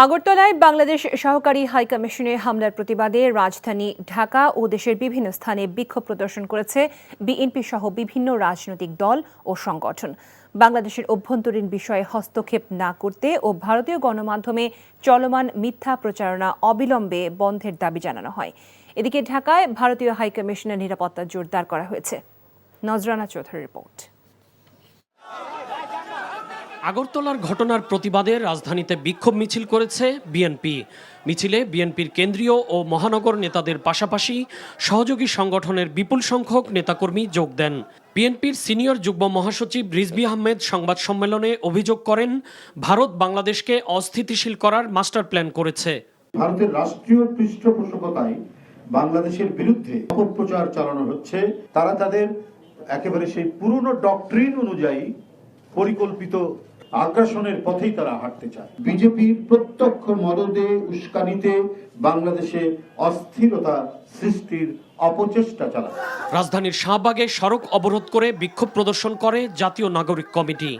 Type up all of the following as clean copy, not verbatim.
আগরতলায় বাংলাদেশ সহকারী হাইকমিশনে হামলার প্রতিবাদে রাজধানী ঢাকা ও দেশের বিভিন্ন স্থানে বিক্ষোভ প্রদর্শন করেছে বিএনপি সহ বিভিন্ন রাজনৈতিক দল ও সংগঠন। বাংলাদেশের অভ্যন্তরীণ বিষয়ে হস্তক্ষেপ না করতে ও ভারতীয় গণমাধ্যমে চলমান মিথ্যা প্রচারণা অবিলম্বে বন্ধের দাবি জানানো হয়। এদিকে ঢাকায় ভারতীয় হাইকমিশনের নিরাপত্তা জোরদার করা হয়েছে। নজরানা চৌধুরীর রিপোর্ট। আগরতলার ঘটনার প্রতিবাদে রাজধানীতে বিক্ষোভ মিছিল করেছে বিএনপি। মিছিলে বিএনপির কেন্দ্রীয় ও মহানগর নেতাদের পাশাপাশি সহযোগী সংগঠনের বিপুল সংখ্যক নেতাকর্মী যোগ দেন। বিএনপির সিনিয়র যুগ্ম মহাসচিব রিজভী আহমেদ সংবাদ সম্মেলনে অভিযোগ করেন, ভারত বাংলাদেশকে অস্থিতিশীল করার মাস্টার প্ল্যান করেছে। ভারতের রাষ্ট্রীয় পৃষ্ঠপোষকতায় বাংলাদেশের বিরুদ্ধে অপপ্রচার চালানো হচ্ছে। তারা তাদের একেবারে সেই পুরনো ডক্ট্রিন অনুযায়ী পরিকল্পিত আগ্রাসনের পথেই তারা হাঁটতে চায়। বিজেপির প্রত্যক্ষ মদদে উস্কানিতে বাংলাদেশে অস্থিরতা সৃষ্টির অপচেষ্টা চালায়। রাজধানীর শাহবাগে সড়ক অবরোধ করে বিক্ষোভ প্রদর্শন করে জাতীয় নাগরিক কমিটি।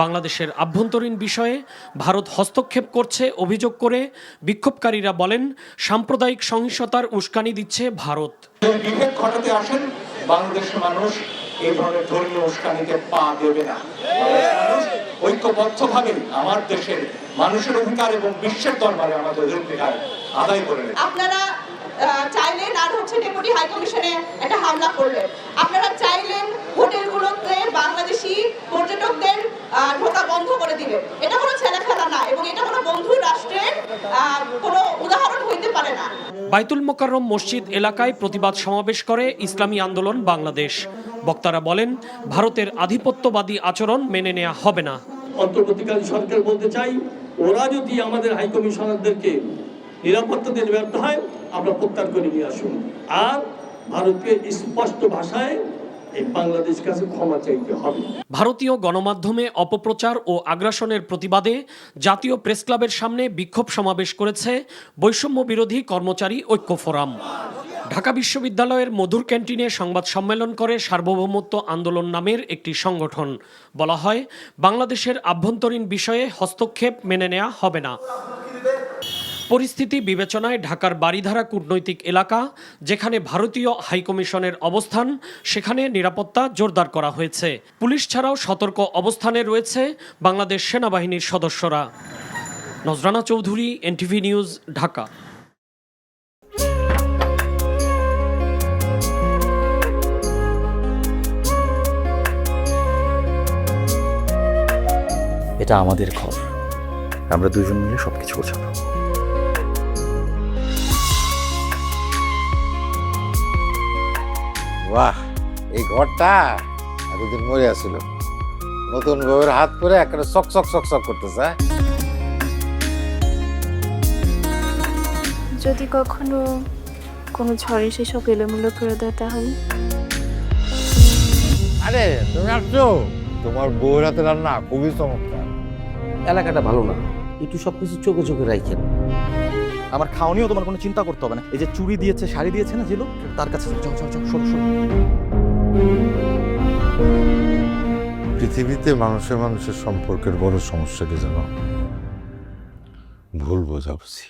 বাংলাদেশের আভ্যন্তরীণ বিষয়ে ভারত হস্তক্ষেপ করছে অভিযোগ করে বিক্ষোভকারীরা বলেন, সাম্প্রদায়িক সহিংসতার উস্কানি দিচ্ছে ভারত। বিভেদ ঘটাতে আসেন বাংলাদেশের মানুষ এই ধরনের ধর্মীয় উস্কানিতে পা দেবে না। ঐক্যবদ্ধভাবে আমার দেশের মানুষের অধিকার এবং বিশ্বের দরবারে আমাদের অধিকার আদায় করে নেন। আপনারা চাইলেন আর ডেপুটি হাই কমিশনে একটা হামলা করলেন। আপনারা চাইলেন হোটেলগুলোতে বাংলাদেশি পর্যটকদের ঢোকা বন্ধ করে দিলেন। এটা কোনো ছেলে খেলা না এবং এটা কোনো বন্ধু রাষ্ট্রের কোনো উদাহরণ হইতে পারে না। বাইতুল মোকাররম মসজিদ এলাকায় প্রতিবাদ সমাবেশ করে ইসলামী আন্দোলন বাংলাদেশ। বক্তারা বলেন, ভারতের আধিপত্যবাদী আচরণ মেনে নেওয়া হবে না। অন্তর্বর্তীকালীন সরকার বলতে চাই, ওরা যদি আমাদের হাই কমিশনারদেরকে নিরাপত্তা দিতে ব্যর্থ হয়, আমরা প্রত্যাহার করে নিয়ে আসুন। আর ভারতকে স্পষ্ট ভাষায় এই বাংলাদেশ কাছে ক্ষমা চাইতে হবে। ভারতীয় গণমাধ্যমে অপপ্রচার ও আগ্রাসনের প্রতিবাদে জাতীয় প্রেস ক্লাবের সামনে বিক্ষোভ সমাবেশ করেছে বৈষম্য বিরোধী কর্মচারী ঐক্য ফোরাম। ঢাকা বিশ্ববিদ্যালয়ের মধুর ক্যান্টিনে সংবাদ সম্মেলন করে সার্বভৌমত্ব আন্দোলন নামের একটি সংগঠন। বলা হয়, বাংলাদেশের আভ্যন্তরীণ বিষয়ে হস্তক্ষেপ মেনে নেওয়া হবে না। পরিস্থিতি বিবেচনায় ঢাকার বারিধারা কূটনৈতিক এলাকা, যেখানে ভারতীয় হাইকমিশনের অবস্থান, সেখানে নিরাপত্তা জোরদার করা হয়েছে। পুলিশ ছাড়াও সতর্ক অবস্থানে রয়েছে বাংলাদেশ সেনাবাহিনীর সদস্যরা। নজরানা চৌধুরী, এনটিভি নিউজ, ঢাকা। এটা আমাদের ঘর, আমরা দুজন মিলে সবকিছু গোছাবো। বাহ, এই ঘরটা এতদিন মরে আসছিল, নতুন বউয়ের হাত পরে একটা চক চক চক চক করতেছে। যদি কখনো কোনো ঝড় এসে সব এলোমেলো করে দেয় তাহলে? আরে তুমি আসছো, তোমার বউয়ের হাতে রান্না খুবই চমৎকার। এলাকাটা ভালো না, একটু সবকিছু চোখে চোখে রাখেন। আমার খাওয়ানিও তোমার কোনো চিন্তা করতে হবে না। এই যে চুড়ি দিয়েছে, শাড়ি দিয়েছে না যেগুলো, তার কাছে পৃথিবীতে মানুষের মানুষের সম্পর্কের বড় সমস্যা কি জানো? ভুল বোঝাবুঝি।